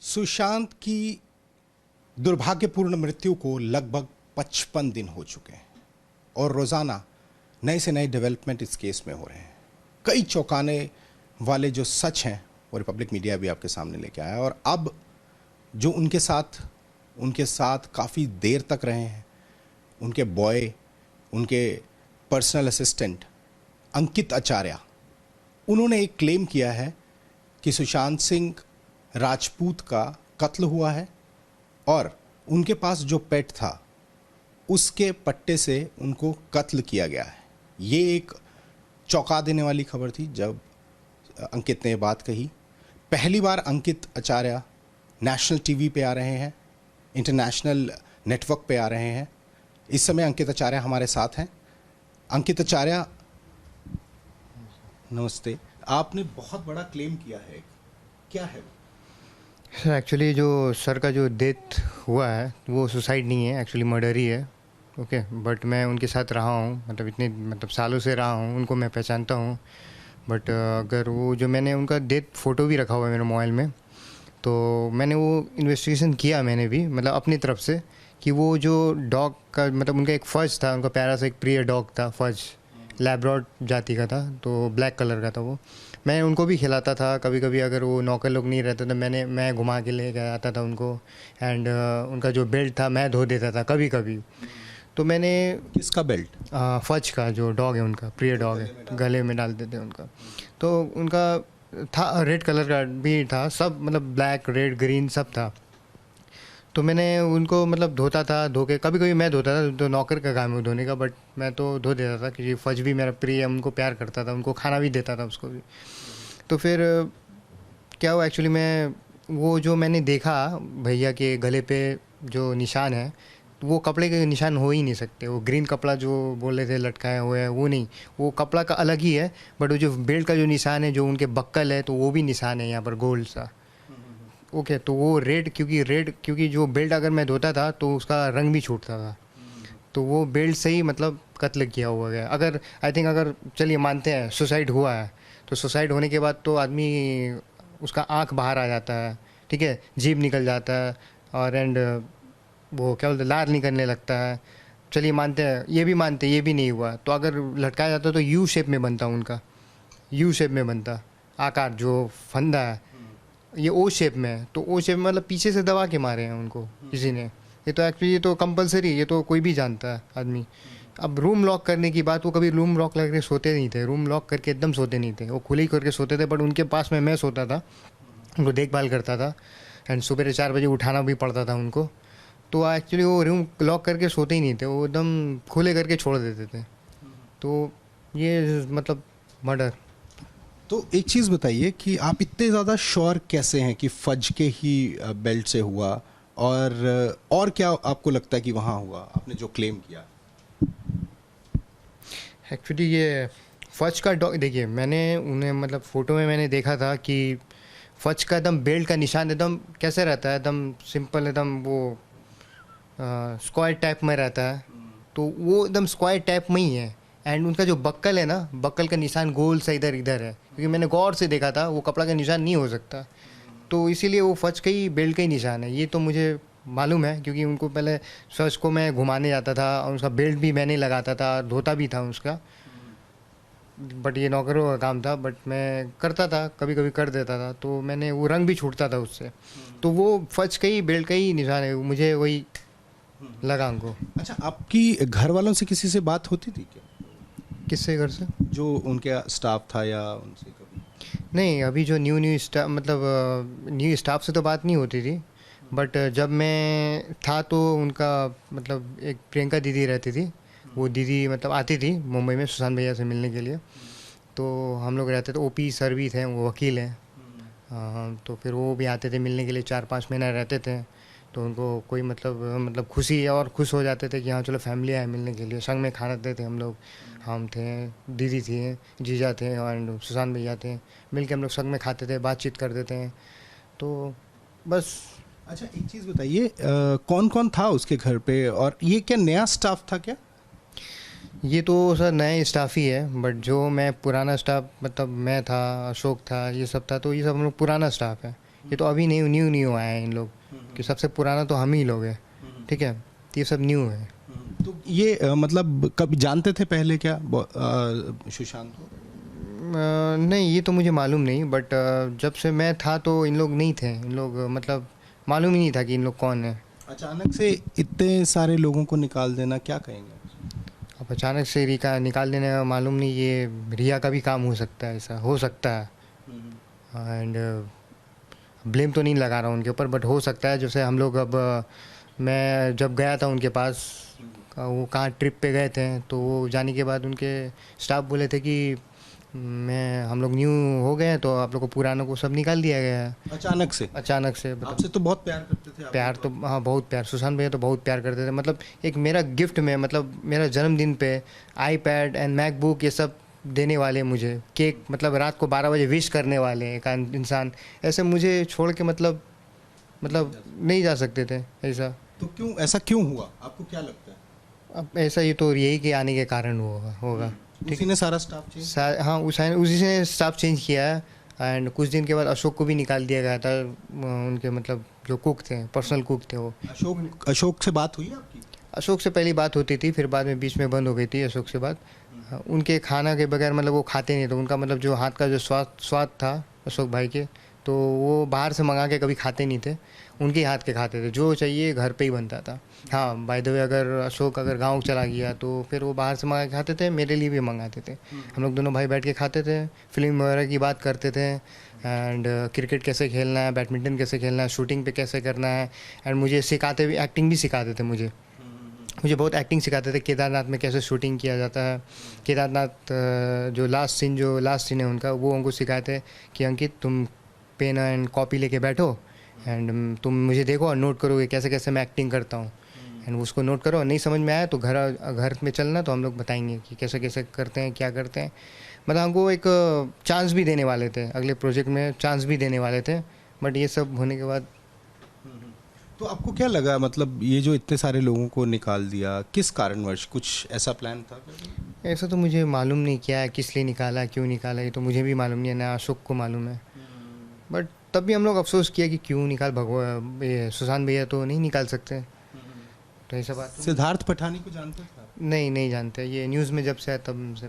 सुशांत की दुर्भाग्यपूर्ण मृत्यु को लगभग 55 दिन हो चुके हैं और रोज़ाना नए से नए डेवलपमेंट इस केस में हो रहे हैं। कई चौंकाने वाले जो सच हैं वो रिपब्लिक मीडिया भी आपके सामने लेके आया और अब जो उनके साथ काफ़ी देर तक रहे हैं, उनके बॉय, उनके पर्सनल असिस्टेंट अंकित आचार्य, उन्होंने एक क्लेम किया है कि सुशांत सिंह राजपूत का कत्ल हुआ है और उनके पास जो पेट था उसके पट्टे से उनको कत्ल किया गया है। ये एक चौंका देने वाली खबर थी जब अंकित ने बात कही। पहली बार अंकित आचार्य नेशनल टीवी पे आ रहे हैं, इंटरनेशनल नेटवर्क पे आ रहे हैं। इस समय अंकित आचार्य हमारे साथ हैं। अंकित आचार्य नमस्ते। आपने बहुत बड़ा क्लेम किया है, क्या है? सर एक्चुअली जो सर का जो डेथ हुआ है वो सुसाइड नहीं है, एक्चुअली मर्डर ही है। ओके, बट मैं उनके साथ रहा हूँ, मतलब इतने सालों से रहा हूँ, उनको मैं पहचानता हूँ। बट अगर वो जो मैंने उनका डेथ फ़ोटो भी रखा हुआ है मेरे मोबाइल में, तो मैंने वो इन्वेस्टिगेशन किया मैंने भी, मतलब अपनी तरफ से, कि वो जो डॉग का मतलब उनका एक फज था, उनका प्यारा सा एक प्रिय डॉग था, फज लैब्राडोर जाति का था, तो ब्लैक कलर का था वो। मैं उनको भी खिलाता था कभी कभी, अगर वो नौकर लोग नहीं रहते तो मैं घुमा के ले आता था उनको। एंड उनका जो बेल्ट था मैं धो देता था कभी कभी। तो मैंने किसका बेल्ट? फज का जो डॉग है, उनका प्रिय डॉग है, गले में डालते थे उनका। तो उनका था रेड कलर का भी था, सब मतलब ब्लैक रेड ग्रीन सब था। तो मैंने उनको मतलब धोता था, धो के कभी कभी मैं धोता था, तो नौकर का काम है धोने का, बट मैं तो धो देता था क्योंकि फज भी मेरा प्रिय है, उनको प्यार करता था, उनको खाना भी देता था उसको भी। तो फिर क्या हुआ एक्चुअली, मैं वो जो मैंने देखा भैया के गले पे जो निशान है, वो कपड़े के निशान हो ही नहीं सकते। वो ग्रीन कपड़ा जो बोल रहे थे लटकाए हुए है, वो नहीं, वो कपड़ा का अलग ही है। बट वो जो बेल्ट का जो निशान है, जो उनके बक्कल है, तो वो भी निशान है यहाँ पर गोल्ड सा। ओके, तो वो रेड क्योंकि जो बेल्ट अगर मैं धोता था तो उसका रंग भी छूटता था, तो वो बेल्ट से ही मतलब कत्ल किया हुआ गया। अगर आई थिंक अगर चलिए मानते हैं सुसाइड हुआ है, तो सुसाइड होने के बाद तो आदमी उसका आँख बाहर आ जाता है, ठीक है, जीभ निकल जाता है, और एंड वो क्या बोलते लार निकलने लगता है। चलिए मानते हैं, ये भी मानते हैं ये भी नहीं हुआ, तो अगर लटकाया जाता तो यू शेप में बनता, उनका यू शेप में बनता आकार, जो फंदा है ये ओ शेप में है। तो ओ शेप में मतलब पीछे से दबा के मारे हैं उनको किसी ने। ये तो एक्चुअली ये तो कंपलसरी, ये तो कोई भी जानता है आदमी। अब रूम लॉक करने की बात, वो कभी रूम लॉक करके सोते नहीं थे, रूम लॉक करके एकदम सोते नहीं थे, वो खुले ही करके सोते थे। बट उनके पास में मैं सोता था, उनको देखभाल करता था, एंड सुबह 4 बजे उठाना भी पड़ता था उनको। तो एक्चुअली वो रूम लॉक करके सोते ही नहीं थे, वो एकदम खुले करके छोड़ देते थे। तो ये मतलब मर्डर। तो एक चीज़ बताइए कि आप इतने ज़्यादा श्योर कैसे हैं कि फज के ही बेल्ट से हुआ, और क्या आपको लगता है कि वहाँ हुआ, आपने जो क्लेम किया? एक्चुअली ये फज का डॉग, देखिए मैंने उन्हें मतलब फ़ोटो में मैंने देखा था कि फज का एकदम बेल्ट का निशान एकदम कैसे रहता है, एकदम सिंपल, एकदम वो स्क्वायर टाइप में रहता है। तो वो एकदम स्क्वायर टाइप में ही है। एंड उनका जो बक्कल है ना, बक्कल का निशान गोल सा इधर इधर है, क्योंकि मैंने गौर से देखा था, वो कपड़ा का निशान नहीं हो सकता। तो इसीलिए वो फज का ही बेल्ट का ही निशान है, ये तो मुझे मालूम है, क्योंकि उनको पहले फज को मैं घुमाने जाता था और उसका बेल्ट भी मैंने लगाता था, धोता भी था उसका। बट ये नौकरों का काम था, बट मैं करता था, कभी कभी कर देता था, तो मैंने वो रंग भी छूटता था उससे। तो वो फज का ही बेल्ट का ही निशान है, मुझे वही लगा उनको। अच्छा, आपकी घर वालों से किसी से बात होती थी क्या? किससे घर से? जो उनके स्टाफ था या उनसे कभी? नहीं, अभी जो न्यू स्टाफ मतलब न्यू स्टाफ से तो बात नहीं होती थी। बट जब मैं था तो उनका मतलब एक प्रियंका दीदी रहती थी, वो दीदी मतलब आती थी मुंबई में सुशांत भैया से मिलने के लिए। तो हम लोग रहते थे, ओपी सर भी थे, वो वकील हैं। तो फिर वो भी आते थे मिलने के लिए, 4-5 महीना रहते थे। तो उनको कोई मतलब खुशी और खुश हो जाते थे कि हाँ चलो फैमिली आए मिलने के लिए। संग में खाते थे हम लोग, हम थे, दीदी थी, जीजा थे और सुशांत भैया थे, मिल के हम लोग संग में खाते थे, बातचीत करते थे। तो बस। अच्छा, एक चीज़ बताइए, कौन कौन था उसके घर पे, और ये क्या नया स्टाफ था क्या? ये तो सर नए स्टाफ ही है, बट जो मैं पुराना स्टाफ मतलब मैं था, अशोक था, ये सब था, तो ये सब हम लोग पुराना स्टाफ है। ये तो अभी न्यू न्यू न्यू आए हैं इन लोग, कि सबसे पुराना तो हम ही लोग हैं, ठीक है, तो ये सब न्यू है। तो ये मतलब कभी जानते थे पहले क्या सुशांत को? नहीं, ये तो मुझे मालूम नहीं, बट जब से मैं था तो इन लोग नहीं थे, इन लोग मतलब मालूम ही नहीं था कि इन लोग कौन है। अचानक से इतने सारे लोगों को निकाल देना, क्या कहेंगे? अब अचानक से रिका निकाल देने का मालूम नहीं, ये रिया का भी काम हो सकता है, ऐसा हो सकता है। एंड ब्लेम तो नहीं लगा रहा हूँ उनके ऊपर, बट हो सकता है। जैसे हम लोग अब मैं जब गया था उनके पास, वो कहाँ ट्रिप पे गए थे, तो वो जाने के बाद उनके स्टाफ बोले थे कि हम लोग न्यू हो गए हैं, तो आप लोग को पुरानों को सब निकाल दिया गया है अचानक से? अचानक से। आपसे तो बहुत प्यार करते थे आप? प्यार तो हाँ, बहुत प्यार, सुशांत भैया तो बहुत प्यार करते थे। मतलब एक मेरा गिफ्ट में, मतलब मेरा जन्मदिन पे आईपैड एंड मैकबुक ये सब देने वाले, मुझे केक, मतलब रात को 12 बजे विश करने वाले एक इंसान, ऐसे मुझे छोड़ के मतलब नहीं जा सकते थे ऐसा। तो क्यों, ऐसा क्यों हुआ, आपको क्या लगता है? अब ऐसा ये तो यही के आने के कारण होगा। उसी ने सारा स्टाफ चेंज? हाँ, उसी ने स्टाफ चेंज किया है। एंड कुछ दिन के बाद अशोक को भी निकाल दिया गया था, उनके मतलब जो कुक थे, पर्सनल कुक थे वो। अशोक से बात हुई आपकी? अशोक से पहली बात होती थी, फिर बाद में बीच में बंद हो गई थी अशोक से बात। उनके खाना के बगैर मतलब वो खाते नहीं थे, उनका मतलब जो हाथ का जो स्वाद था अशोक भाई के, तो वो बाहर से मंगा के कभी खाते नहीं थे, उनके हाथ के खाते थे, जो चाहिए घर पे ही बनता था। हाँ, बाय द वे, अगर अशोक अगर गांव चला गया तो फिर वो बाहर से मंगा के खाते थे, मेरे लिए भी मंगाते थे। हम लोग दोनों भाई बैठ के खाते थे, फिल्म वगैरह की बात करते थे, एंड क्रिकेट कैसे खेलना है, बैडमिंटन कैसे खेलना है, शूटिंग पे कैसे करना है। एंड मुझे सिखाते भी, एक्टिंग भी सिखाते थे मुझे बहुत एक्टिंग सिखाते थे। केदारनाथ में कैसे शूटिंग किया जाता है, केदारनाथ जो लास्ट सीन है उनका, वो उनको सिखाए थे कि अंकित तुम पेन एंड कॉपी लेके बैठो एंड तुम मुझे देखो और नोट करो कि कैसे कैसे मैं एक्टिंग करता हूँ, एंड उसको नोट करो। नहीं समझ में आया तो घर में चलना, तो हम लोग बताएंगे कि कैसे कैसे करते हैं, क्या करते हैं। मतलब हमको एक चांस भी देने वाले थे, अगले प्रोजेक्ट में चांस भी देने वाले थे, बट ये सब होने के बाद। तो आपको क्या लगा, मतलब ये जो इतने सारे लोगों को निकाल दिया, किस कारणवश, कुछ ऐसा प्लान था? ऐसा तो मुझे मालूम नहीं क्या है, किस लिए निकाला, क्यों निकाला, ये तो मुझे भी मालूम नहीं है, ना अशोक को मालूम है। बट तब भी हम लोग अफसोस किया कि क्यों ये सुशांत भैया तो नहीं निकाल सकते, तो ऐसा बात। सिद्धार्थ पठानी को जानते थे? नहीं जानते, ये न्यूज़ में जब से आया तब से।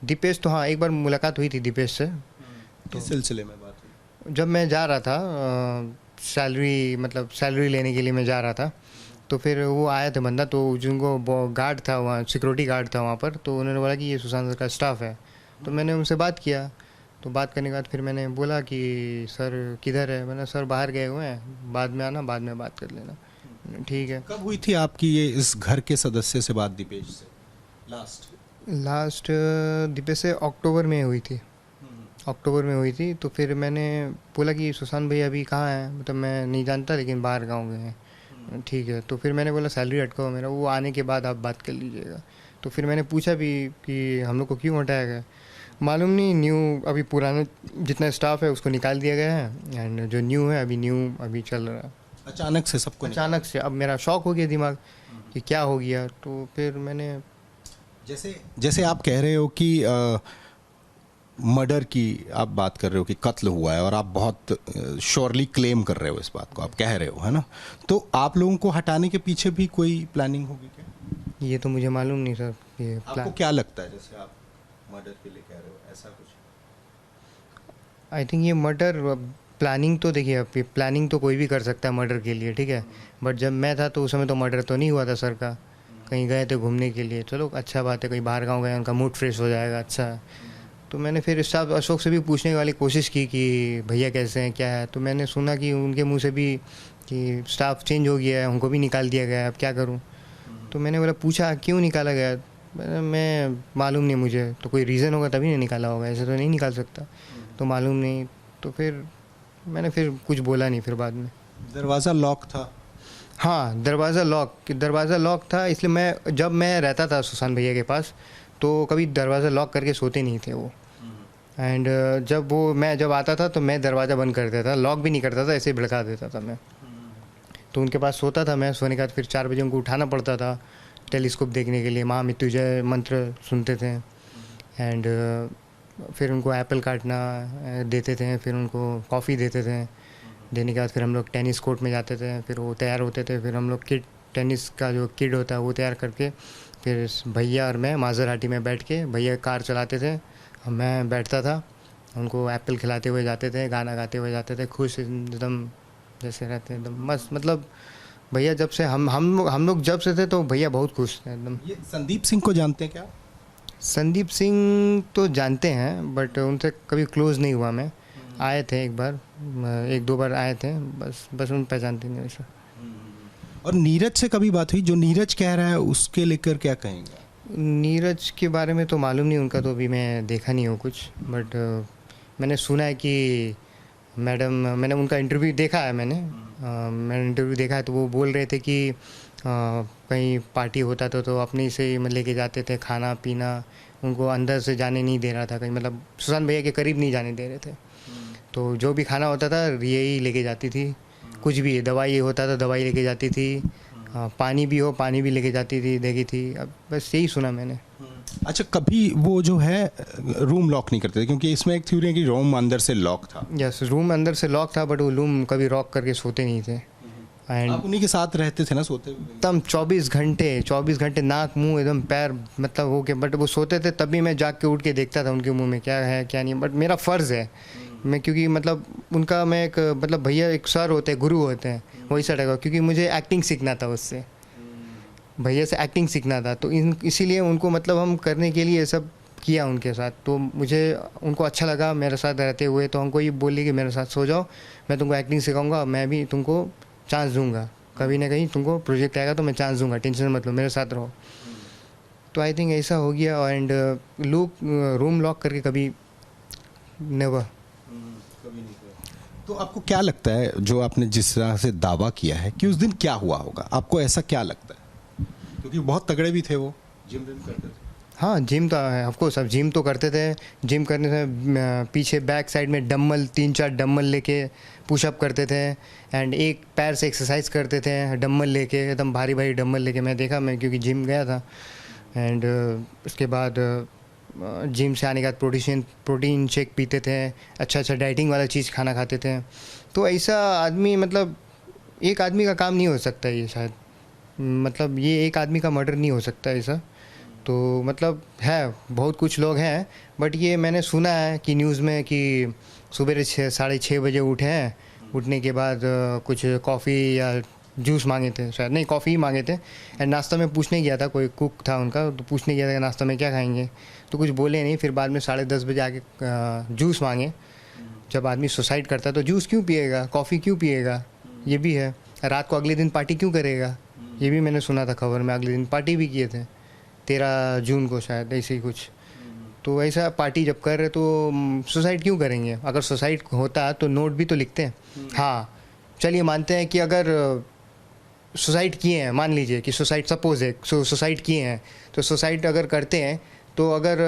दीपेश तो हाँ, एक बार मुलाकात हुई थी दीपेश से। किस सिलसिले में बात हुई? जब मैं जा रहा था सैलरी लेने के लिए मैं जा रहा था, तो फिर वो आया था बंदा, तो जिनको गार्ड था वहाँ, सिक्योरिटी गार्ड था वहाँ पर, तो उन्होंने बोला कि ये सुशांत सर का स्टाफ है। तो मैंने उनसे बात किया, तो बात करने के बाद फिर मैंने बोला कि सर किधर है, मैंने सर बाहर गए हुए हैं, बाद में आना, बाद में बात कर लेना। ठीक है। कब हुई थी आपकी ये इस घर के सदस्य से बात, दीपेश से लास्ट? दीपेश से अक्टूबर में हुई थी। तो फिर मैंने बोला कि सुशांत भैया अभी कहाँ हैं, मतलब मैं नहीं जानता, लेकिन बाहर गाँव गए हैं। ठीक है, तो फिर मैंने बोला सैलरी अटका हुआ मेरा, वो आने के बाद आप बात कर लीजिएगा। तो फिर मैंने पूछा भी कि हम लोग को क्यों हटाया गया, मालूम नहीं, अभी पुराना जितना स्टाफ है उसको निकाल दिया गया है, एंड जो न्यू है अभी चल रहा है। अचानक से सबको? अचानक से। अब मेरा शौक हो गया दिमाग कि क्या हो गया, तो फिर मैंने, जैसे आप कह रहे हो कि मर्डर की आप बात कर रहे हो कि कत्ल हुआ है, और आप बहुत श्योरली क्लेम कर रहे हो इस बात को, आप कह रहे हो, है ना? तो आप लोगों को हटाने के पीछे भी कोई प्लानिंग होगी क्या? ये तो मुझे मालूम नहीं सर। ये आपको क्या लगता है, जैसे आप मर्डर के लिए कह रहे हो, ऐसा कुछ? आई थिंक ये मर्डर प्लानिंग तो, देखिए अब प्लानिंग तो कोई भी कर सकता है मर्डर के लिए, ठीक है, बट जब मैं था तो उस समय तो मर्डर तो नहीं हुआ था सर का। कहीं गए थे घूमने के लिए, चलो अच्छा बात है, कहीं बाहर गाँव गए, उनका मूड फ्रेश हो जाएगा, अच्छा है। तो मैंने फिर स्टाफ अशोक से भी पूछने वाली कोशिश की कि भैया कैसे हैं, क्या है, तो मैंने सुना कि उनके मुंह से भी कि स्टाफ चेंज हो गया है, उनको भी निकाल दिया गया है, अब क्या करूं। तो मैंने बोला, पूछा क्यों निकाला गया, मैं मालूम नहीं मुझे, तो कोई रीज़न होगा तभी नहीं निकाला होगा, ऐसे तो नहीं निकाल सकता, तो मालूम नहीं। तो फिर मैंने फिर कुछ बोला नहीं फिर बाद में। दरवाज़ा लॉक था? हाँ, दरवाज़ा लॉक था, इसलिए जब मैं रहता था सुशांत भैया के पास, तो कभी दरवाज़ा लॉक करके सोते नहीं थे वो। एंड मैं जब आता था तो मैं दरवाज़ा बंद कर देता था, लॉक भी नहीं करता था, ऐसे ही भड़का देता था मैं। तो उनके पास सोता था मैं, सोने के बाद फिर 4 बजे उनको उठाना पड़ता था टेलीस्कोप देखने के लिए, महामृत्युंजय मंत्र सुनते थे, एंड फिर उनको एप्पल काटना देते थे, फिर उनको कॉफ़ी देते थे, देने के बाद फिर हम लोग टेनिस कोर्ट में जाते थे, फिर वो तैयार होते थे, फिर हम लोग किड टेनिस का जो किड होता है वो तैयार करके फिर भैया और मैं माज़राटी में बैठ के, भैया कार चलाते थे, मैं बैठता था, उनको एप्पल खिलाते हुए जाते थे, गाना गाते हुए जाते थे, खुश एकदम जैसे रहते एकदम मस्त। मतलब भैया जब से हम लोग जब से थे तो भैया बहुत खुश थे एकदम। ये संदीप सिंह को जानते हैं क्या? संदीप सिंह तो जानते हैं बट उनसे कभी क्लोज़ नहीं हुआ मैं। आए थे एक बार, एक दो बार आए थे, बस उन पहचानते नहीं वैसा। और नीरज से कभी बात हुई? जो नीरज कह रहा है उसके लेकर क्या कहेंगे? नीरज के बारे में तो मालूम नहीं, उनका तो अभी मैं देखा नहीं हूँ कुछ, बट मैंने सुना है कि मैडम, मैंने उनका इंटरव्यू देखा है, मैंने इंटरव्यू देखा है तो वो बोल रहे थे कि कहीं पार्टी होता था तो अपने से लेके जाते थे खाना पीना, उनको अंदर से जाने नहीं दे रहा था कहीं, मतलब सुशांत भैया के करीब नहीं जाने दे रहे थे। तो जो भी खाना होता था यही लेके जाती थी, कुछ भी दवाई होता था दवाई लेके जाती थी, पानी भी हो पानी भी लेके जाती थी, देखी थी। अब बस यही सुना मैंने। अच्छा, कभी वो जो है रूम लॉक नहीं करते थे? क्योंकि इसमें एक थ्योरी है कि रूम अंदर से लॉक था। यस, रूम अंदर से लॉक था बट वो रूम कभी लॉक करके सोते नहीं थे। एंड आप उन्हीं के साथ रहते थे ना सोते हुए? एकदम 24 घंटे नाक मुंह एकदम पैर मतलब हो के, बट वो सोते थे तभी मैं जाग के उठ के देखता था उनके मुंह में क्या है क्या नहीं। बट मेरा फ़र्ज़ है, मैं क्योंकि मतलब उनका मैं एक मतलब भैया एक सर होते हैं, गुरु होते हैं, वही सर है, क्योंकि मुझे एक्टिंग सीखना था उससे, भैया से एक्टिंग सीखना था। तो इसीलिए उनको मतलब हम करने के लिए सब किया उनके साथ। तो मुझे उनको अच्छा लगा मेरे साथ रहते हुए, तो हमको ये बोली कि मेरे साथ सो जाओ, मैं तुमको एक्टिंग सिखाऊंगा, मैं भी तुमको चांस दूंगा, कभी ना कहीं तुमको प्रोजेक्ट आएगा तो मैं चांस दूंगा, टेंशन मत लो, मेरे साथ रहो। तो आई थिंक ऐसा हो गया। एंड लोग रूम लॉक करके कभी नेवर। तो आपको क्या लगता है, जो आपने जिस तरह से दावा किया है कि उस दिन क्या हुआ होगा, आपको ऐसा क्या लगता है? क्योंकि बहुत तगड़े भी थे वो, जिम करते थे। हाँ, जिम तो है ऑफकोर्स, अब जिम तो करते थे। जिम करने से पीछे बैक साइड में डम्बल 3-4 डम्बल लेके पुशअप करते थे, एंड एक पैर से एक्सरसाइज करते थे डम्बल लेके, एकदम भारी भारी डम्बल लेके। मैं देखा, मैं क्योंकि जिम गया था। एंड उसके बाद जिम से आने के बाद प्रोटीन शेक पीते थे, अच्छा डाइटिंग वाला चीज़ खाना खाते थे। तो ऐसा आदमी, मतलब एक आदमी का काम नहीं हो सकता ये शायद, मतलब ये एक आदमी का मर्डर नहीं हो सकता ऐसा। तो मतलब है, बहुत कुछ लोग हैं, बट ये मैंने सुना है कि न्यूज़ में कि सुबह 6-6:30 बजे उठे हैं, उठने के बाद कुछ कॉफ़ी या जूस मांगे थे, शायद नहीं कॉफ़ी ही मांगे थे। एंड नाश्ता में पूछने गया था, कोई कुक था उनका, तो पूछने गया था कि नाश्ता में क्या खाएंगे, तो कुछ बोले नहीं। फिर बाद में 10:30 बजे आके जूस मांगे। जब आदमी सुसाइड करता है तो जूस क्यों पिएगा, कॉफ़ी क्यों पिएगा, ये भी है। रात को अगले दिन पार्टी क्यों करेगा, ये भी मैंने सुना था खबर में, अगले दिन पार्टी भी किए थे 13 जून को शायद, ऐसे ही कुछ। तो ऐसा पार्टी जब कर रहे तो सुसाइड क्यों करेंगे? अगर सुसाइड होता तो नोट भी तो लिखते हैं। हाँ, चलिए मानते हैं कि अगर सुसाइड किए हैं, मान लीजिए कि सुसाइड सपोज है, सुसाइड किए हैं, तो सुसाइड अगर करते हैं तो अगर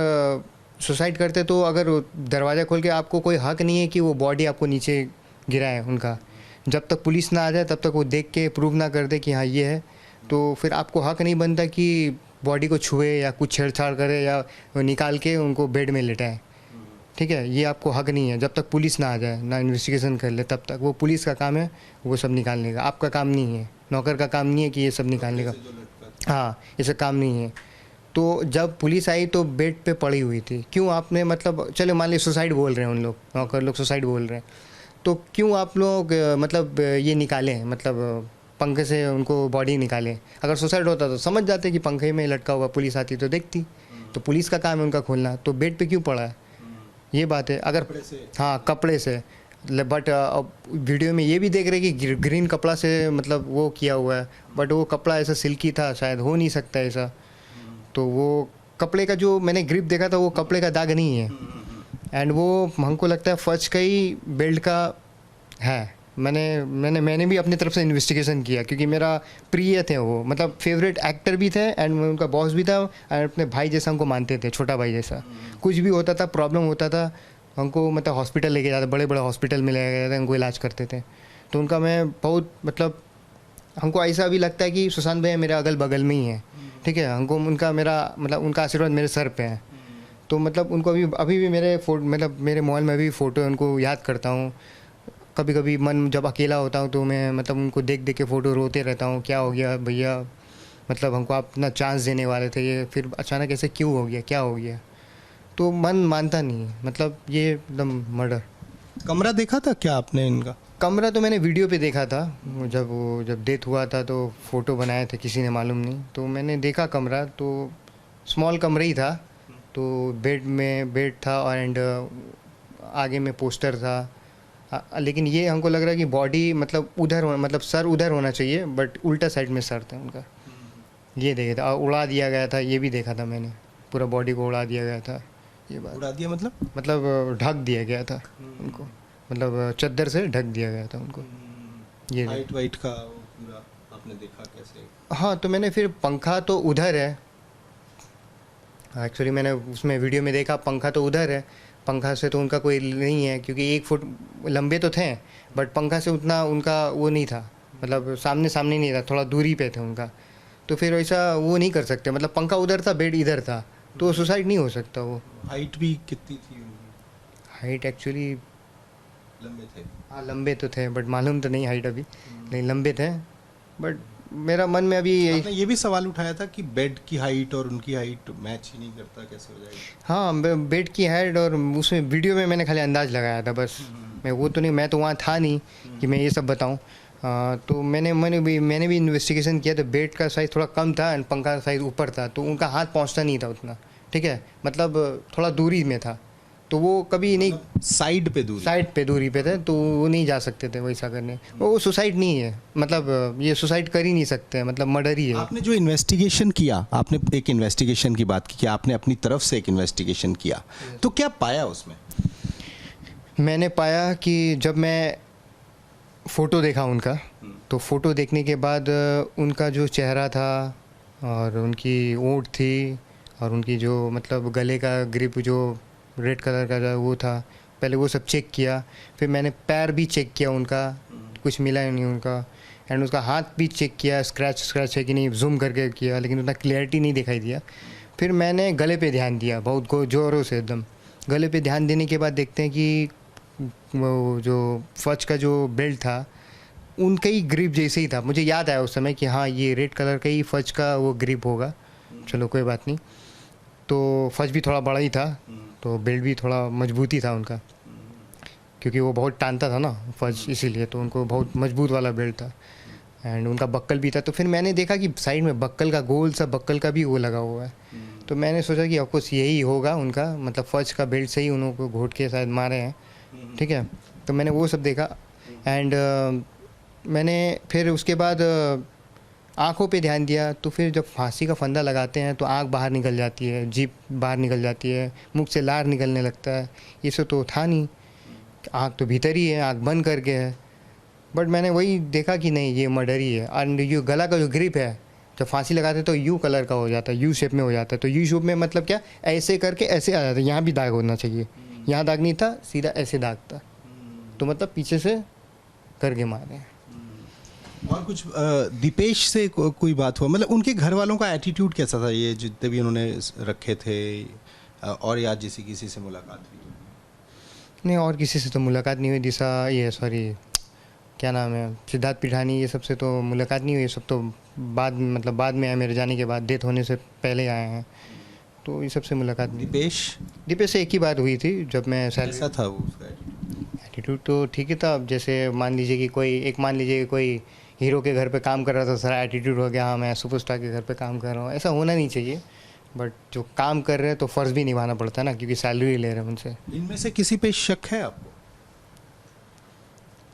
सुसाइड करते तो अगर दरवाज़ा खोल के, आपको कोई हक नहीं है कि वो बॉडी आपको नीचे गिराए उनका। जब तक पुलिस ना आ जाए तब तक वो देख के प्रूव ना कर दे कि हाँ ये है, तो फिर आपको हक नहीं बनता कि बॉडी को छुए या कुछ छेड़छाड़ करे या निकाल के उनको बेड में लेटाए। ठीक है, ये आपको हक नहीं है जब तक पुलिस ना आ जाए, ना इन्वेस्टिगेशन कर ले, तब तक वो पुलिस का काम है वो सब निकालने का, आपका काम नहीं है, नौकर का काम नहीं है कि ये सब निकालने का। हाँ, ये काम नहीं है। तो जब पुलिस आई तो बेड पे पड़ी हुई थी, क्यों आपने, मतलब चलो मान लीजिए सुसाइड बोल रहे हैं उन लोग, नौकर लोग सुसाइड बोल रहे हैं, तो क्यों आप लोग मतलब ये निकालें, मतलब पंखे से उनको बॉडी निकालें? अगर सुसाइड होता तो समझ जाते कि पंखे में लटका हुआ, पुलिस आती तो देखती। तो पुलिस का काम है उनका खोलना, तो बेड पे क्यों पड़ा है, ये बात है। अगर हाँ, कपड़े से, बट वीडियो में ये भी देख रहे कि ग्रीन कपड़ा से मतलब वो किया हुआ है, बट वो कपड़ा ऐसा सिल्की था, शायद हो नहीं सकता ऐसा। तो वो कपड़े का जो मैंने ग्रिप देखा था वो कपड़े का दाग नहीं है, एंड वो हमको लगता है फर्श का ही बेल्ट का है। मैंने भी अपनी तरफ से इन्वेस्टिगेशन किया, क्योंकि मेरा प्रिय थे वो, मतलब फेवरेट एक्टर भी थे, एंड उनका बॉस भी था, एंड अपने भाई जैसा हमको मानते थे, छोटा भाई जैसा। कुछ भी होता था, प्रॉब्लम होता था, हमको मतलब हॉस्पिटल लेके जाते, बड़े बड़े हॉस्पिटल में ले गए थे, उनको इलाज करते थे। तो उनका मैं बहुत, मतलब हमको ऐसा भी लगता है कि सुशांत भैया मेरे अगल बगल में ही है। ठीक है, हमको उनका, मेरा मतलब उनका आशीर्वाद मेरे सर पे है। तो मतलब उनको अभी भी मेरे मतलब मेरे मोबाइल में भी फ़ोटो है, उनको याद करता हूँ। कभी कभी मन जब अकेला होता हूँ तो मैं मतलब उनको देख देख के फ़ोटो रोते रहता हूँ, क्या हो गया भैया, मतलब हमको अपना चांस देने वाले थे ये, फिर अचानक ऐसे क्यों हो गया, क्या हो गया। तो मन मानता नहीं है, मतलब ये एकदम मर्डर। कमरा देखा था क्या आपने इनका? कमरा तो मैंने वीडियो पे देखा था, जब डेथ हुआ था तो फ़ोटो बनाए थे किसी ने मालूम नहीं, तो मैंने देखा कमरा, तो स्मॉल कमरा ही था। तो बेड था और एंड आगे में पोस्टर था। लेकिन ये हमको लग रहा है कि बॉडी मतलब उधर मतलब सर उधर होना चाहिए, बट उल्टा साइड में सर था उनका। ये देखा था, और उड़ा दिया गया था, ये भी देखा था मैंने, पूरा बॉडी को उड़ा दिया गया था। ये बात उड़ा दिया मतलब ढक दिया गया था उनको, मतलब चादर से ढक दिया गया था उनको। ये हाइट वाइट का वो पूरा आपने देखा कैसे? हाँ, तो मैंने फिर पंखा तो उधर है, एक्चुअली मैंने उसमें वीडियो में देखा पंखा तो उधर है, पंखा से तो उनका कोई नहीं है क्योंकि 1 फुट लंबे तो थे, बट पंखा से उतना उनका वो नहीं था, मतलब सामने सामने नहीं था, थोड़ा दूरी पे थे उनका। तो फिर वैसा वो नहीं कर सकते, मतलब पंखा उधर था, बेड इधर था, तो सुसाइड नहीं हो सकता वो। हाइट भी कितनी थी उनकी? हाइट एक्चुअली लंबे थे? हाँ लंबे तो थे, बट मालूम तो नहीं हाइट अभी, नहीं लंबे थे। बट मेरा मन में अभी आपने ये भी सवाल उठाया था कि बेड की हाइट और उनकी हाइट मैच ही नहीं करता, कैसे हो जाएगा? हाँ, बेड की हाइट और उसमें वीडियो में मैंने खाली अंदाज लगाया था बस, मैं वो तो नहीं, मैं तो वहाँ था नहीं कि मैं ये सब बताऊँ। तो मैंने भी इन्वेस्टिगेशन किया, तो बेड का साइज़ थोड़ा कम था एंड पंखा का साइज़ ऊपर था, तो उनका हाथ पहुँचता नहीं था उतना, ठीक है, मतलब थोड़ा दूरी में था, तो वो कभी नहीं, साइड पे दूरी पे थे, तो वो नहीं जा सकते थे वैसा करने। वो सुसाइड नहीं है, मतलब ये सुसाइड कर ही नहीं सकते, मतलब मर्डर ही है। आपने जो इन्वेस्टिगेशन किया, आपने एक इन्वेस्टिगेशन की बात की कि आपने अपनी तरफ से एक इन्वेस्टिगेशन किया, तो क्या पाया उसमें? मैंने पाया कि जब मैं फ़ोटो देखा उनका, तो फ़ोटो देखने के बाद उनका जो चेहरा था और उनकी ओंठ थी और उनकी जो मतलब गले का ग्रिप जो रेड कलर का जो वो था, पहले वो सब चेक किया, फिर मैंने पैर भी चेक किया उनका, कुछ मिला ही नहीं उनका, एंड उसका हाथ भी चेक किया, स्क्रैच है कि नहीं, जूम करके किया, लेकिन उतना क्लियरिटी नहीं दिखाई दिया। फिर मैंने गले पे ध्यान दिया बहुत ज़ोरों से, एकदम गले पे ध्यान देने के बाद देखते हैं कि वो जो फर्ज का जो बेल्ट था उनका ही ग्रिप जैसे ही था। मुझे याद आया उस समय कि हाँ ये रेड कलर का ही फर्ज का वो ग्रिप होगा, चलो कोई बात नहीं। तो फर्ज भी थोड़ा बड़ा ही था, तो बेल्ट भी थोड़ा मजबूती था उनका, क्योंकि वो बहुत टानता था ना फर्ज, इसीलिए तो उनको बहुत मजबूत वाला बेल्ट था। एंड उनका बक्कल भी था, तो फिर मैंने देखा कि साइड में बक्कल का गोल सा बक्कल का भी वो लगा हुआ है, तो मैंने सोचा कि ऑफकोर्स यही होगा उनका, मतलब फर्ज का बेल्ट से ही उनको घोट के शायद मारे हैं, ठीक है। तो मैंने वो सब देखा एंड मैंने फिर उसके बाद आँखों पे ध्यान दिया। तो फिर जब फांसी का फंदा लगाते हैं तो आँख बाहर निकल जाती है, जीभ बाहर निकल जाती है, मुख से लार निकलने लगता है, ये सब तो था नहीं, आँख तो भीतर ही है, आँख बंद करके है। बट मैंने वही देखा कि नहीं ये मर्डर ही है। एंड ये गला का जो ग्रिप है, जब फांसी लगाते तो यू कलर का हो जाता है, यू शेप में हो जाता है, तो यू शेप में मतलब क्या, ऐसे करके ऐसे आ जाता है, यहाँ भी दाग होना चाहिए, यहाँ दाग नहीं था, सीधा ऐसे दाग था, तो मतलब पीछे से करके मारे हैं। और कुछ दीपेश से कोई बात हुआ, मतलब उनके घर वालों का एटीट्यूड कैसा था, ये जितने भी उन्होंने रखे थे, और या किसी से मुलाकात हुई? नहीं, और किसी से तो मुलाकात नहीं हुई, दिशा ये सॉरी क्या नाम है, सिद्धार्थ पिठानी, ये सबसे तो मुलाकात नहीं हुई, ये सब तो बाद में आए, मेरे जाने के बाद, डेथ होने से पहले आए हैं, तो ये सबसे मुलाकात नहीं। दीपेश से एक ही बार हुई थी, जब मैं कैसा था वो उसका एटीट्यूड? तो ठीक ही था, जैसे मान लीजिए कि कोई हीरो के घर पे काम कर रहा था, सारा एटीट्यूड हो गया, हाँ मैं सुपरस्टार के घर पे काम कर रहा हूँ, ऐसा होना नहीं चाहिए। बट जो काम कर रहे हैं तो फ़र्ज़ भी निभाना पड़ता है ना, क्योंकि सैलरी ले रहे हैं उनसे। इनमें से किसी पे शक है आपको?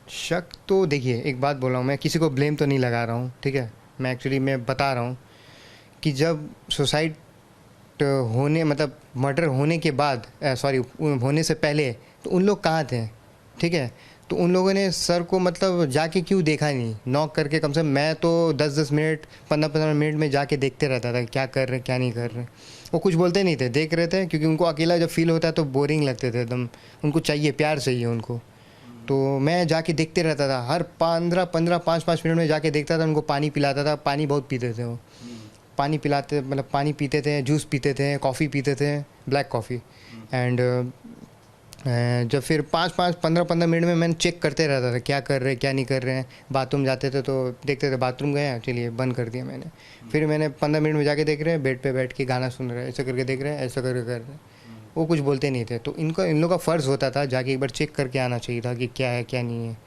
शक तो देखिए, एक बात बोल रहा हूँ, मैं किसी को ब्लेम तो नहीं लगा रहा हूँ, ठीक है, मैं बता रहा हूँ कि जब सुसाइड होने मतलब मर्डर होने के बाद होने से पहले तो उन लोग कहाँ थे, ठीक है। तो उन लोगों ने सर को मतलब जाके क्यों देखा नहीं, नॉक करके, कम से कम मैं तो 10-10 मिनट 15-15 मिनट में जाके देखते रहता था क्या कर रहे क्या नहीं कर रहे। वो कुछ बोलते नहीं थे, देख रहे थे, क्योंकि उनको अकेला जब फील होता है तो बोरिंग लगते थे एकदम, उनको चाहिए प्यार चाहिए उनको। तो मैं जाके देखते रहता था, हर 15-15 5-5 मिनट में जाके देखता था, उनको पानी पिलाता था, पानी बहुत पीते थे वो, पानी पीते थे, जूस पीते थे, कॉफ़ी पीते थे, ब्लैक कॉफ़ी। एंड जब फिर 15 मिनट में मैंने चेक करते रहता था क्या कर रहे क्या नहीं कर रहे हैं। बाथरूम जाते थे तो देखते थे बाथरूम गए हैं, चलिए बंद कर दिया मैंने। फिर मैंने 15 मिनट में जाके देख रहे हैं बेड पे बैठ के गाना सुन रहे हैं, ऐसा करके देख रहे हैं, ऐसा करके कर रहे हैं। वो कुछ बोलते नहीं थे, तो इन लोगों का फ़र्ज़ होता था जाके एक बार चेक करके आना चाहिए था कि क्या है क्या नहीं है।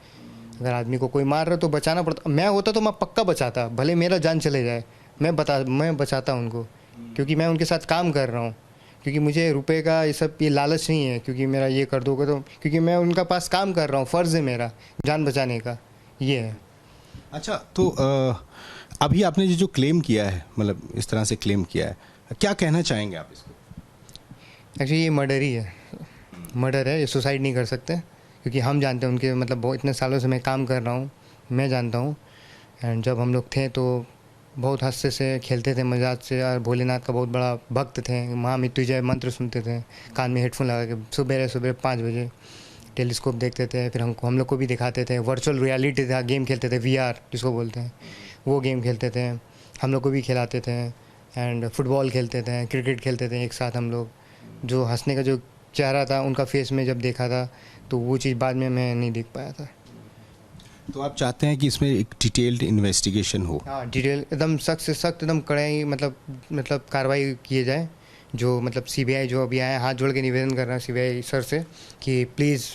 अगर आदमी को कोई मार रहा तो बचाना पड़ता। मैं होता तो मैं पक्का बचाता, भले मेरा जान चले जाए, मैं बचाता उनको, क्योंकि मैं उनके साथ काम कर रहा हूँ। क्योंकि मुझे रुपए का ये सब ये लालच नहीं है, क्योंकि मेरा ये कर दोगे तो, क्योंकि मैं उनका पास काम कर रहा हूँ, फ़र्ज़ है मेरा जान बचाने का, ये है। अच्छा, तो अभी आपने जो क्लेम किया है, मतलब इस तरह से क्लेम किया है, क्या कहना चाहेंगे आप इसको? एक्चुअली ये मर्डर ही है, मर्डर है, ये सुसाइड नहीं कर सकते। क्योंकि हम जानते हैं उनके, मतलब बहुत इतने सालों से मैं काम कर रहा हूँ, मैं जानता हूँ। एंड जब हम लोग थे तो बहुत हंसते से खेलते थे मजाक से, और भोलेनाथ का बहुत बड़ा भक्त थे। महामृत्युंजय मंत्र सुनते थे कान में हेडफोन लगा के, सुबह 5 बजे टेलीस्कोप देखते थे। फिर हम लोग को भी दिखाते थे, वर्चुअल रियलिटी था, गेम खेलते थे, VR जिसको बोलते हैं, वो गेम खेलते थे, हम लोग को भी खिलाते थे। एंड फुटबॉल खेलते थे, क्रिकेट खेलते थे एक साथ हम लोग। जो हंसने का जो चेहरा था उनका फेस में जब देखा था, तो वो चीज़ बाद में मैं नहीं देख पाया था। तो आप चाहते हैं कि इसमें एक डिटेल्ड इन्वेस्टिगेशन हो? हाँ, डिटेल एकदम सख्त से सख्त, एकदम कड़ाई, मतलब कार्रवाई किए जाए। जो मतलब CBI जो अभी आया, हाथ जोड़ के निवेदन कर रहा है CBI सर से कि प्लीज़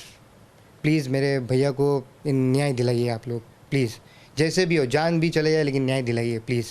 प्लीज़ मेरे भैया को न्याय दिलाइए आप लोग, प्लीज़। जैसे भी हो, जान भी चले जाए लेकिन न्याय दिलाइए प्लीज़।